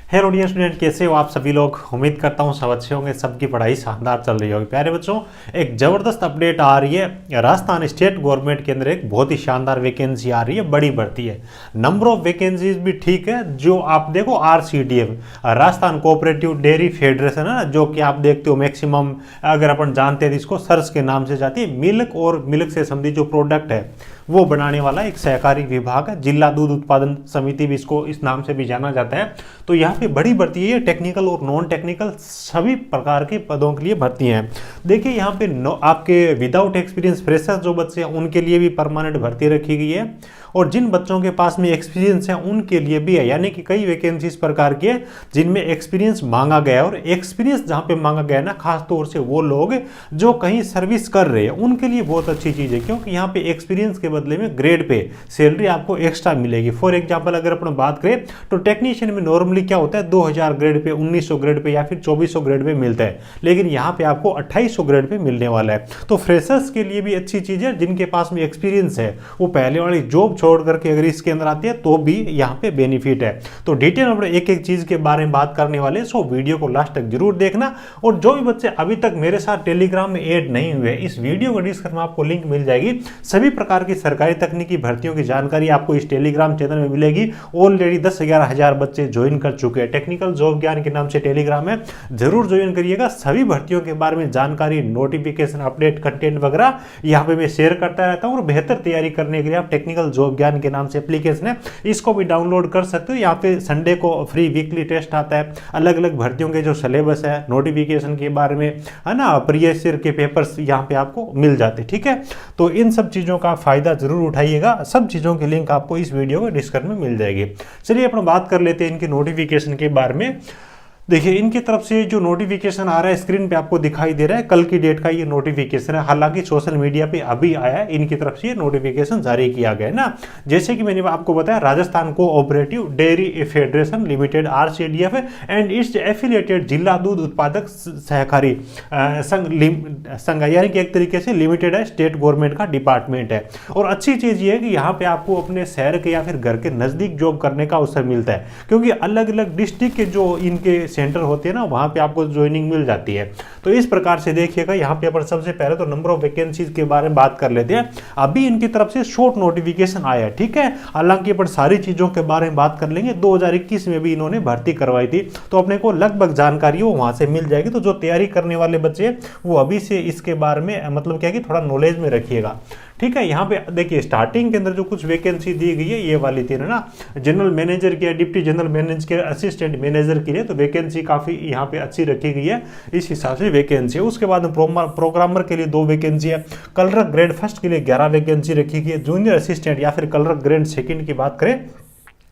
Hello dear student, कैसे हो आप सभी लोग। उम्मीद करता हूँ सब अच्छे होंगे, सबकी पढ़ाई शानदार चल रही होगी। प्यारे बच्चों, एक ज़बरदस्त अपडेट आ रही है। राजस्थान स्टेट गवर्नमेंट के अंदर एक बहुत ही शानदार वैकेंसी आ रही है, बड़ी भर्ती है। नंबर ऑफ वैकेंसीज भी ठीक है। जो आप देखो RCDF, Rajasthan cooperative dairy federation है ना, जो कि आप देखते हो मैक्सिमम, अगर अपन जानते हैं इसको सर्च के नाम से जाती है। मिल्क और मिल्क से संबंधित जो प्रोडक्ट है वो बनाने वाला एक सहकारी विभाग है। जिला दूध उत्पादन समिति भी इसको इस नाम से भी जाना जाता है। तो यहाँ पे बड़ी भर्ती है, टेक्निकल और नॉन टेक्निकल सभी प्रकार के पदों के लिए भर्ती हैं। देखिए यहाँ पे आपके विदाउट एक्सपीरियंस फ्रेशर्स जो बच्चे हैं उनके लिए भी परमानेंट भर्ती रखी गई है, और जिन बच्चों के पास में एक्सपीरियंस है उनके लिए भी है। यानी कि कई वैकेंसी इस प्रकार की है जिनमें एक्सपीरियंस मांगा गया है, और एक्सपीरियंस जहाँ पे मांगा गया है ना, खास तौर से वो लोग जो कहीं सर्विस कर रहे हैं उनके लिए बहुत अच्छी चीज़ है, क्योंकि यहाँ पे एक्सपीरियंस के बदले में ग्रेड पे सैलरी आपको एक्स्ट्रा मिलेगी। फॉर एग्जाम्पल अगर अपन बात करें तो टेक्नीशियन में नॉर्मली क्या होता है, 2000 ग्रेड पे, 1900 ग्रेड पे या फिर 2400 ग्रेड पे मिलता है, लेकिन यहाँ पे आपको 2800 ग्रेड पे मिलने वाला है। तो फ्रेशर्स के लिए भी अच्छी चीज़ है, जिनके पास में एक्सपीरियंस है वो पहले वाली जॉब छोड़ करके अगर इसके अंदर आती है तो भी यहाँ पे बेनिफिट है। तो डिटेल में एक एक चीज के बारे में बात करने वाले, सो वीडियो को लास्ट तक जरूर देखना। और जो भी बच्चे अभी तक मेरे साथ टेलीग्राम में ऐड नहीं हुए, इस वीडियो को डिस्क्रिप्शन में आपको लिंक मिल जाएगी। सभी प्रकार की सरकारी तकनीकी भर्तियों की जानकारी आपको इस टेलीग्राम चैनल में मिलेगी। ऑलरेडी 10-11 हजार बच्चे ज्वाइन कर चुके हैं। टेक्निकल जॉब ज्ञान के नाम से टेलीग्राम है, जरूर ज्वाइन करिएगा। सभी भर्तियों के बारे में जानकारी, नोटिफिकेशन, अपडेट, कंटेंट वगैरह यहाँ पे मैं शेयर करता रहता हूँ। और बेहतर तैयारी करने के लिए आप टेक्निकल जॉब ज्ञान के नाम से एप्लीकेशन है, इसको भी डाउनलोड कर सकते हो। यहाँ पे संडे को फ्री वीकली टेस्ट आता है, अलग अलग भर्तियों के जो सिलेबस है, नोटिफिकेशन के बारे में है ना, प्रीवियस ईयर के पेपर्स यहाँ पे आपको मिल जाते, ठीक है। तो इन सब चीज़ों का फायदा जरूर उठाइएगा। सब चीज़ों की लिंक आपको इस वीडियो के डिस्क्रिप्शन में मिल जाएगी। चलिए अपन बात कर लेते हैं इनके नोटिफिकेशन के बारे में। देखिए इनकी तरफ से जो नोटिफिकेशन आ रहा है स्क्रीन पे आपको दिखाई दे रहा है, कल की डेट का ये नोटिफिकेशन है। हालांकि सोशल मीडिया पे अभी आया है, इनकी तरफ से ये नोटिफिकेशन जारी किया गया है ना। जैसे कि मैंने आपको बताया, Rajasthan cooperative dairy federation limited RCDF and it's affiliated जिला दूध उत्पादक सहकारी संघ, यानी कि एक तरीके से लिमिटेड है, स्टेट गवर्नमेंट का डिपार्टमेंट है। और अच्छी चीज ये है कि यहाँ पे आपको अपने शहर के या फिर घर के नजदीक जॉब करने का अवसर मिलता है, क्योंकि अलग अलग डिस्ट्रिक्ट के जो इनके सेंटर होते हैं ना, वहां पे आपको ज्वाइनिंग मिल जाती है। तो इस प्रकार से देखिएगा, यहाँ पे अपन सबसे पहले तो नंबर ऑफ वैकेंसीज के बारे में बात कर लेते हैं। अभी इनकी तरफ से शॉर्ट नोटिफिकेशन आया है, ठीक है। हालांकि अपन सारी चीजों के बारे में बात कर लेंगे। 2021 में भी इन्होंने भर्ती करवाई थी, तो अपने को लगभग जानकारी वो वहां से मिल जाएगी। तो जो तैयारी करने वाले बच्चे वो अभी से इसके बारे में मतलब क्या कि थोड़ा नॉलेज में रखिएगा, ठीक है। यहाँ पे देखिए स्टार्टिंग के अंदर जो कुछ वैकेंसी दी गई है, ये वाली थी ना, जनरल मैनेजर के, डिप्टी जनरल मैनेजर के, असिस्टेंट मैनेजर के लिए, तो वैकेंसी काफी यहाँ पे अच्छी रखी गई है, इस हिसाब से वैकेंसी है। उसके बाद प्रोग्रामर के लिए 2 वैकेंसी है, कलरक ग्रेड फर्स्ट के लिए 11 वैकेंसी रखी गई है, जूनियर असिस्टेंट या फिर कलरक ग्रेड सेकंड की बात करें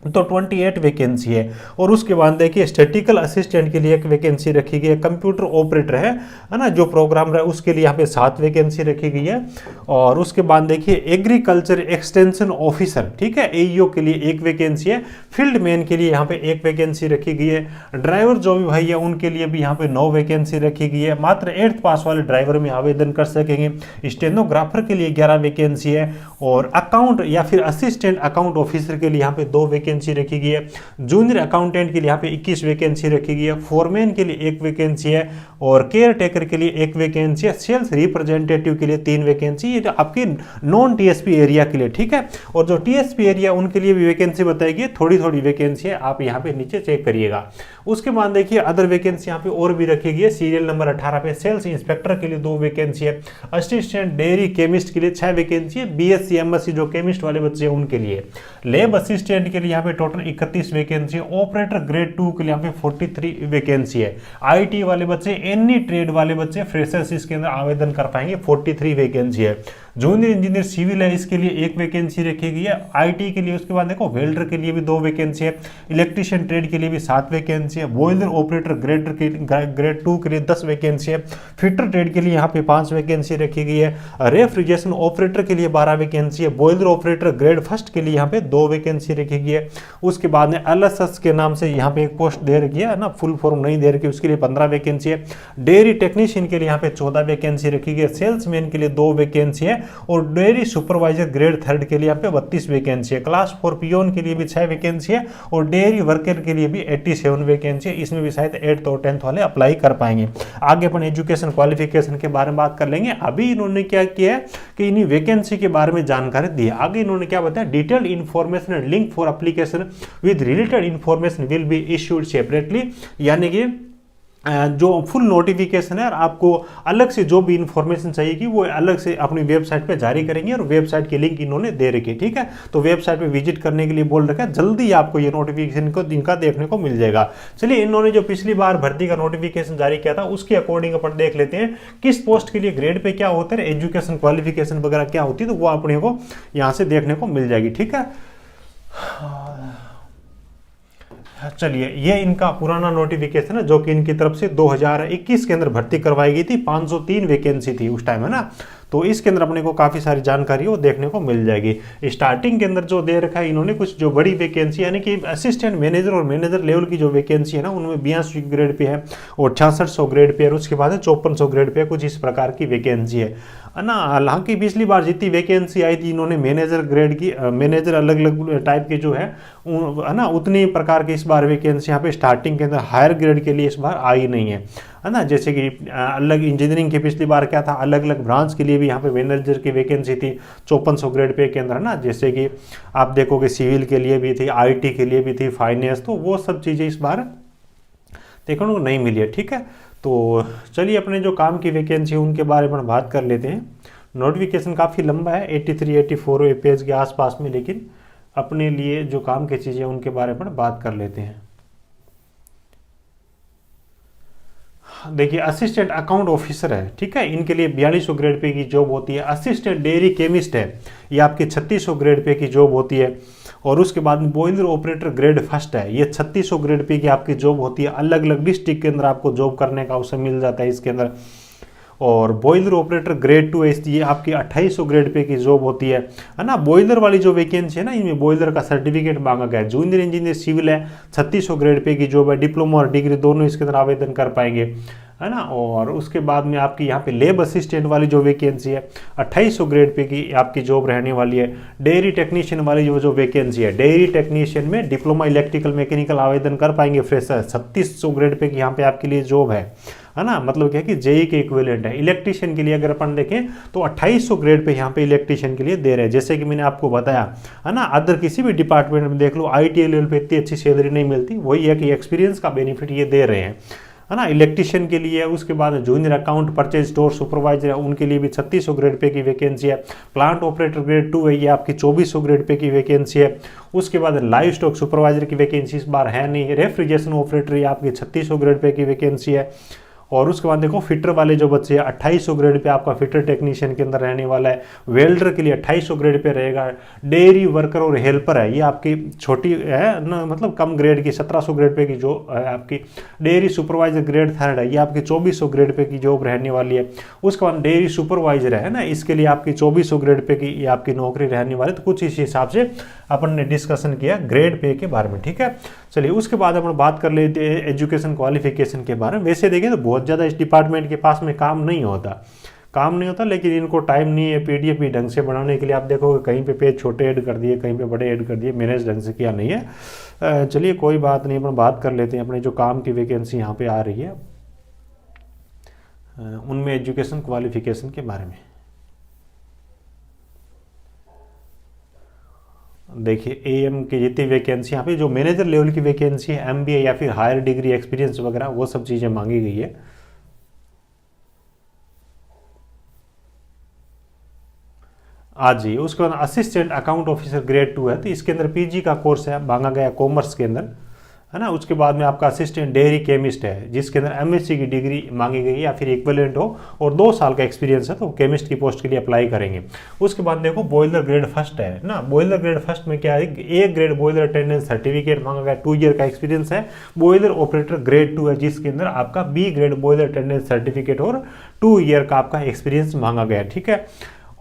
तो 28 वैकेंसी है। और उसके बाद देखिए स्टैटिकल असिस्टेंट के लिए 1 वैकेंसी रखी गई है, कंप्यूटर ऑपरेटर है ना, जो प्रोग्रामर है उसके लिए यहाँ पे 7 वैकेंसी रखी गई है। और उसके बाद देखिए एग्रीकल्चर एक्सटेंशन ऑफिसर, ठीक है, एईओ के लिए 1 वैकेंसी है। फील्ड मैन के लिए यहाँ पे 1 वैकेंसी रखी गई है। ड्राइवर जो भी भाई है उनके लिए भी यहाँ पे 9 वैकेंसी रखी गई है। मात्र 8th पास वाले ड्राइवर में आवेदन कर सकेंगे। स्टेनोग्राफर के लिए 11 वैकेंसी है। और अकाउंट या फिर असिस्टेंट अकाउंट ऑफिसर के लिए यहाँ पे 2 वैकेंसी रखी गई है। जूनियर अकाउंटेंट के लिए यहाँ पे 21 वैकेंसी रखी गई है। फोरमैन के लिए 1 वैकेंसी है। और केयर टेकर के लिए 1 वैकेंसी है। सेल्स रिप्रेजेंटेटिव के लिए 3 वैकेंसी, ये आपके नॉन टीएसपी एरिया के लिए, ठीक है। और जो टीएसपी एरिया उनके लिए भी वैकेंसी बताएगी, थोड़ी थोड़ी वैकेंसी है, आप यहाँ पे नीचे चेक करिएगा। उसके बाद देखिए अदर वैकेंसी यहाँ पे और भी रखी गई है। सीरियल नंबर 18 पे सेल्स इंस्पेक्टर के लिए 2 वैकेंसी है। असिस्टेंट डेयरी केमिस्ट के लिए 6 वैकेंसी है। बीएससी एमएससी जो केमिस्ट वाले बच्चे हैं उनके लिए। लैब असिस्टेंट के लिए यहाँ पे टोटल 31 वैकेंसी है। ऑपरेटर ग्रेड 2 के लिए यहाँ पे 43 वैकेंसी है। आईटी वाले बच्चे, एनी ट्रेड वाले बच्चे, फ्रेशर्स इसके अंदर आवेदन कर पाएंगे, 43 वैकेंसी है। जूनियर इंजीनियर सिविल है, इसके लिए 1 वैकेंसी रखी गई है। आईटी के लिए उसके बाद देखो वेल्डर के लिए भी 2 वैकेंसी है। इलेक्ट्रिशियन ट्रेड के लिए भी 7 वैकेंसी है। बॉयलर ऑपरेटर ग्रेड 2 के लिए 10 वैकेंसी है। फिटर ट्रेड के लिए यहाँ पे 5 वैकेंसी रखी गई है। रेफ्रिजरेशन ऑपरेटर के लिए 12 वैकेंसी है। बॉयलर ऑपरेटर ग्रेड फर्स्ट के लिए यहाँ पे 2 वैकेंसी रखी गई है। उसके बाद में एलएसएस के नाम से यहाँ पे एक पोस्ट दे रखी है ना, फुल फॉर्म नहीं दे रखी, उसके लिए 15 वैकेंसी है। डेयरी टेक्नीशियन के लिए यहाँ पे 14 वैकेंसी रखी गई है। सेल्समैन के लिए 2 वैकेंसी है। और डेयरी सुपरवाइजर ग्रेड 3 के लिए यहाँ पे 32 वैकेंसी है। क्लास 4 पियोन के लिए भी 6 वैकेंसी है और डेयरी वर्कर के लिए भी 87 वैकेंसी है। इसमें भी शायद 8th और 10th वाले अप्लाई कर पाएंगे। आगे अपन एजुकेशन क्वालिफिकेशन के बारे में बात कर लेंगे। अभी इन्होंने क्या किया है कि इन्हीं वैकेंसी के बारे में जानकारी दी है। आगे इन्होंने क्या बताया, detailed information and link for application with related information will be issued separately, यानी कि जो फुल नोटिफिकेशन है और आपको अलग से जो भी इंफॉर्मेशन चाहिए कि वो अलग से अपनी वेबसाइट पे जारी करेंगे और वेबसाइट की लिंक इन्होंने दे रखी है। ठीक है, तो वेबसाइट पे विजिट करने के लिए बोल रखा है, जल्दी आपको ये नोटिफिकेशन को इनका देखने को मिल जाएगा। चलिए, इन्होंने जो पिछली बार भर्ती का नोटिफिकेशन जारी किया था उसके अकॉर्डिंग अपन देख लेते हैं किस पोस्ट के लिए ग्रेड पे क्या होता है, एजुकेशन क्वालिफिकेशन वगैरह क्या होती है, तो वो अपने को यहाँ से देखने को मिल जाएगी। ठीक है, चलिए, ये इनका पुराना नोटिफिकेशन है जो कि इनकी तरफ से 2021 के अंदर भर्ती करवाई गई थी। 503 वैकेंसी थी उस टाइम, है ना। तो इसके अंदर अपने को काफ़ी सारी जानकारी वो देखने को मिल जाएगी। स्टार्टिंग के अंदर जो दे रखा है इन्होंने कुछ जो बड़ी वैकेंसी, यानी कि असिस्टेंट मैनेजर और मैनेजर लेवल की जो वैकेंसी है ना, उनमें 82 ग्रेड पे है और 6600 ग्रेड पे है और उसके बाद 5400 ग्रेड पे कुछ इस प्रकार की वैकेंसी है ना। हालांकि पिछली बार जितनी वैकेंसी आई थी इन्होंने मैनेजर ग्रेड की, मैनेजर अलग अलग टाइप के जो है ना, उतनी प्रकार की इस बार वैकेंसी यहाँ पे स्टार्टिंग के अंदर हायर ग्रेड के लिए इस बार आई नहीं है ना। जैसे कि अलग इंजीनियरिंग की पिछली बार क्या था, अलग अलग ब्रांच के लिए भी यहाँ पे मैनेजर की वैकेंसी थी 5400 ग्रेड पे के अंदर, है ना। जैसे कि आप देखोगे सिविल के लिए भी थी, IT के लिए भी थी, फाइनेंस, तो वो सब चीज़ें इस बार देखने को नहीं मिली है। ठीक है, तो चलिए अपने जो काम की वैकेंसी उनके बारे में बात कर लेते हैं। नोटिफिकेशन काफ़ी लंबा है, 83-84 पेज के आसपास में, लेकिन अपने लिए जो काम की चीज़ें उनके बारे में बात कर लेते हैं। देखिए, असिस्टेंट अकाउंट ऑफिसर है, ठीक है, इनके लिए 4200 ग्रेड पे की जॉब होती है। असिस्टेंट डेयरी केमिस्ट है, ये आपकी 3600 ग्रेड पे की जॉब होती है। और उसके बाद में बॉयलर ऑपरेटर ग्रेड 1 है, ये 3600 ग्रेड पे की आपकी जॉब होती है। अलग अलग डिस्ट्रिक्ट के अंदर आपको जॉब करने का अवसर मिल जाता है इसके अंदर। और बॉयलर ऑपरेटर ग्रेड 2 है, ये आपकी 2800 ग्रेड पे की जॉब होती है ना। बॉयलर वाली जो वैकेंसी है ना, इनमें बॉयलर का सर्टिफिकेट मांगा गया है। जूनियर इंजीनियर सिविल है, 3600 ग्रेड पे की जॉब है। डिप्लोमा और डिग्री दोनों इसके अंदर आवेदन कर पाएंगे, है ना। और उसके बाद में आपकी यहाँ पे लेब असिस्टेंट वाली जो वैकेंसी है 2800 ग्रेड पे की आपकी जॉब रहने वाली है। डेयरी टेक्नीशियन वाली जो वैकेंसी है, डेयरी टेक्नीशियन में डिप्लोमा इलेक्ट्रिकल मैकेनिकल आवेदन कर पाएंगे फ्रेशर, 3600 ग्रेड पे की यहाँ पे आपके लिए जॉब है ना। मतलब क्या है कि JEE के इक्विवेलेंट है। इलेक्ट्रीशियन के लिए अगर अपन देखें तो 2800 ग्रेड पे यहाँ पे इलेक्ट्रीशियन के लिए दे रहे हैं। जैसे कि मैंने आपको बताया, है ना, अदर किसी भी डिपार्टमेंट में देख लो ITA लेवल पे इतनी अच्छी सैलरी नहीं मिलती, वही है कि एक्सपीरियंस का बेनिफिट ये दे रहे हैं, है ना। इलेक्ट्रीशियन के लिए, उसके बाद junior account purchase store supervisor है, उनके लिए भी 3600 ग्रेड पे की वैकेंसी है। प्लांट ऑपरेटर ग्रेड 2 है, ये आपकी 2400 ग्रेड पे की वैकेंसी है। उसके बाद लाइव स्टॉक सुपरवाइजर की वैकेंसी इस बार है नहीं। रेफ्रिजरेशन ऑपरेटर ये आपकी 3600 ग्रेड पे की वैकेंसी है। और उसके बाद देखो फिटर वाले जो बच्चे हैं 2800 ग्रेड पे आपका फिटर टेक्नीशियन के अंदर रहने वाला है। वेल्डर के लिए 2800 ग्रेड पे रहेगा। डेयरी वर्कर और हेल्पर है, ये आपकी छोटी है ना, मतलब कम ग्रेड की 1700 ग्रेड पे की जो है आपकी। डेयरी सुपरवाइजर ग्रेड 3 है, ये आपकी 2400 ग्रेड पे की जॉब रहने वाली है। उसके बाद डेयरी सुपरवाइजर है ना, इसके लिए आपकी 2400 ग्रेड पे की ये आपकी नौकरी रहने वाली है। तो कुछ इस हिसाब से अपन ने डिस्कशन किया ग्रेड पे के बारे में, ठीक है। चलिए, उसके बाद अपन बात कर लेते हैं एजुकेशन क्वालिफिकेशन के बारे में। वैसे देखें तो बहुत ज़्यादा इस डिपार्टमेंट के पास में काम नहीं होता, लेकिन इनको टाइम नहीं है PDF भी ढंग से बनाने के लिए। आप देखोगे कहीं पे पेज छोटे ऐड कर दिए, कहीं पे बड़े ऐड कर दिए, मैनेज ढंग से किया नहीं है। चलिए कोई बात नहीं, अपन बात कर लेते हैं अपने जो काम की वैकेंसी यहाँ पे आ रही है उनमें एजुकेशन क्वालिफिकेशन के बारे में। देखिए, AM की जितनी वैकेंसी यहाँ पे जो मैनेजर लेवल की वैकेंसी है, MBA या फिर हायर डिग्री एक्सपीरियंस वगैरह वो सब चीज़ें मांगी गई है। आज जी, उसके बाद असिस्टेंट अकाउंट ऑफिसर ग्रेड 2 है, तो इसके अंदर PG का कोर्स है, मांगा गया कॉमर्स के अंदर, है ना। उसके बाद में आपका असिस्टेंट डेयरी केमिस्ट है, जिसके अंदर MSc की डिग्री मांगी गई है या फिर इक्विवेलेंट हो और 2 साल का एक्सपीरियंस है, तो केमिस्ट की पोस्ट के लिए अप्लाई करेंगे। उसके बाद देखो बॉयलर ग्रेड 1 है ना। बॉयलर ग्रेड 1 में क्या है, A grade boiler attendance certificate मांगा गया, 2 ईयर का एक्सपीरियंस है। बॉयलर ऑपरेटर ग्रेड 2 है, जिसके अंदर आपका B grade boiler attendance certificate और 2 ईयर का आपका एक्सपीरियंस मांगा गया, ठीक है।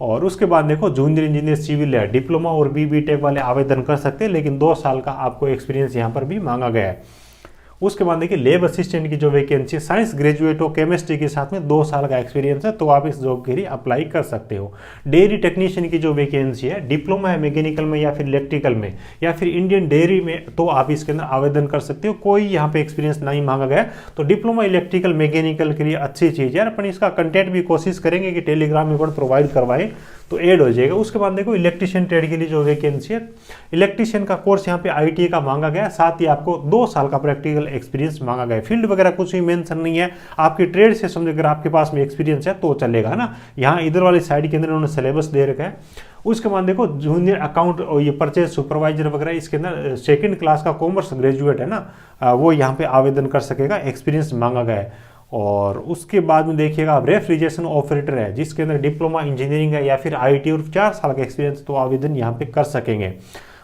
और उसके बाद देखो जूनियर इंजीनियर सिविल है, डिप्लोमा और BTech वाले आवेदन कर सकते हैं, लेकिन 2 साल का आपको एक्सपीरियंस यहाँ पर भी मांगा गया है। उसके बाद देखिए लैब असिस्टेंट की जो वैकेंसी, साइंस ग्रेजुएट हो, केमिस्ट्री के साथ में 2 साल का एक्सपीरियंस है तो आप इस जॉब के लिए अप्लाई कर सकते हो। डेयरी टेक्नीशियन की जो वैकेंसी है, डिप्लोमा है मैकेनिकल में या फिर इलेक्ट्रिकल में या फिर इंडियन डेयरी में, तो आप इसके अंदर आवेदन कर सकते हो। कोई यहाँ पे एक्सपीरियंस नहीं मांगा गया, तो डिप्लोमा इलेक्ट्रिकल मैकेनिकल के लिए अच्छी चीज़ है। अपन इसका कंटेंट भी कोशिश करेंगे कि टेलीग्राम में प्रोवाइड करवाएं तो ऐड हो जाएगा। उसके बाद देखो इलेक्ट्रीशियन ट्रेड के लिए जो वैकेंसी है, इलेक्ट्रीशियन का कोर्स यहाँ पे ITI का मांगा गया, साथ ही आपको 2 साल का प्रैक्टिकल एक्सपीरियंस मांगा गया। फील्ड वगैरह कुछ भी मेंशन नहीं है, आपकी ट्रेड से समझो अगर आपके पास में एक्सपीरियंस है तो चलेगा ना। यहाँ इधर वाली साइड के अंदर उन्होंने सिलेबस दे रखा है। उसके बाद देखो जूनियर अकाउंट और ये परचेज सुपरवाइजर वगैरह, इसके अंदर 2nd क्लास का कॉमर्स ग्रेजुएट है ना, वो यहाँ पे आवेदन कर सकेगा, एक्सपीरियंस मांगा गया है। और उसके बाद में देखिएगा आप रेफ्रिजरेशन ऑपरेटर है, जिसके अंदर डिप्लोमा इंजीनियरिंग है या फिर ITI और 4 साल का एक्सपीरियंस, तो आवेदन यहाँ पे कर सकेंगे।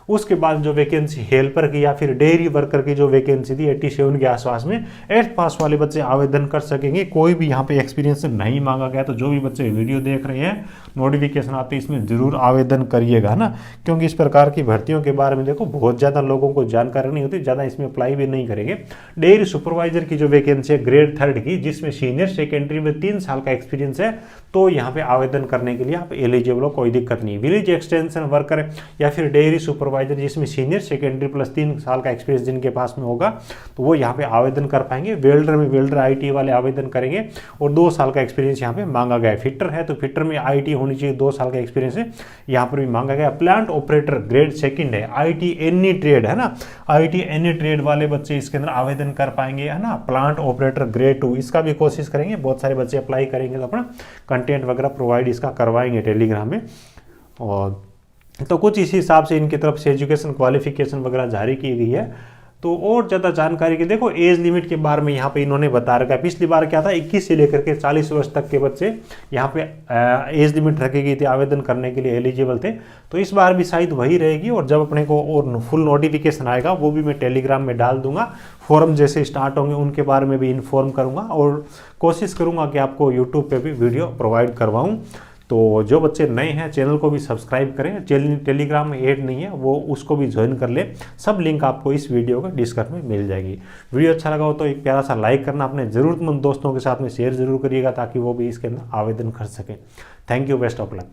उसके बाद जो वैकेंसी हेल्पर की या फिर डेयरी वर्कर की जो वैकेंसी थी 87 के आसपास में, 8th पास वाले बच्चे आवेदन कर सकेंगे। कोई भी यहाँ पे एक्सपीरियंस नहीं मांगा गया। तो जो भी बच्चे वीडियो देख रहे हैं, नोटिफिकेशन आते हैं इसमें जरूर आवेदन करिएगा ना, क्योंकि इस प्रकार की भर्तियों के बारे में देखो बहुत ज़्यादा लोगों को जानकारी नहीं होती, ज़्यादा इसमें अप्लाई भी नहीं करेंगे। डेयरी सुपरवाइजर की जो वैकेंसी है ग्रेड 3rd की, जिसमें सीनियर सेकेंडरी में 3 साल का एक्सपीरियंस है, तो यहाँ पे आवेदन करने के लिए आप एलिजिबल हो, कोई दिक्कत नहीं। विलेज एक्सटेंशन वर्कर या फिर डेयरी सुपरवाइजर जिसमें सीनियर सेकेंडरी प्लस 3 साल का एक्सपीरियंस जिनके पास में होगा, तो वो यहाँ पे आवेदन कर पाएंगे। वेल्डर में वेल्डर ITI वाले आवेदन करेंगे और 2 साल का एक्सपीरियंस यहाँ पे मांगा गया है। फिटर है तो फिटर में ITI होनी चाहिए, 2 साल का एक्सपीरियंस है, यहाँ पर भी मांगा गया। प्लांट ऑपरेटर ग्रेड 2nd है, ITI एनी ट्रेड है ना, ITI एनी ट्रेड वाले बच्चे इसके अंदर आवेदन कर पाएंगे है ना। प्लांट ऑपरेटर ग्रेड 2, इसका भी कोशिश करेंगे, बहुत सारे बच्चे अप्लाई करेंगे तो अपना कंटेंट वगैरह प्रोवाइड इसका करवाएंगे टेलीग्राम में। और तो कुछ इसी हिसाब से इनकी तरफ से एजुकेशन क्वालिफिकेशन वगैरह जारी की गई है। तो और ज़्यादा जानकारी के देखो एज लिमिट के बारे में यहाँ पे इन्होंने बता रखा है। पिछली बार क्या था, 21 से लेकर के 40 वर्ष तक के बच्चे यहाँ पे एज लिमिट रखी गई थी, आवेदन करने के लिए एलिजिबल थे। तो इस बार भी शायद वही रहेगी, और जब अपने को और फुल नोटिफिकेशन आएगा वो भी मैं टेलीग्राम में डाल दूंगा। फोरम जैसे स्टार्ट होंगे उनके बारे में भी इन्फॉर्म करूँगा, और कोशिश करूँगा कि आपको यूट्यूब पर भी वीडियो प्रोवाइड करवाऊँ। तो जो बच्चे नए हैं चैनल को भी सब्सक्राइब करें, टेलीग्राम में ऐड नहीं है वो उसको भी ज्वाइन कर ले। सब लिंक आपको इस वीडियो का डिस्क्रिप्शन में मिल जाएगी। वीडियो अच्छा लगा हो तो एक प्यारा सा लाइक करना, अपने ज़रूरतमंद दोस्तों के साथ में शेयर जरूर करिएगा ताकि वो भी इसके अंदर आवेदन कर सकें। Thank you, best of luck.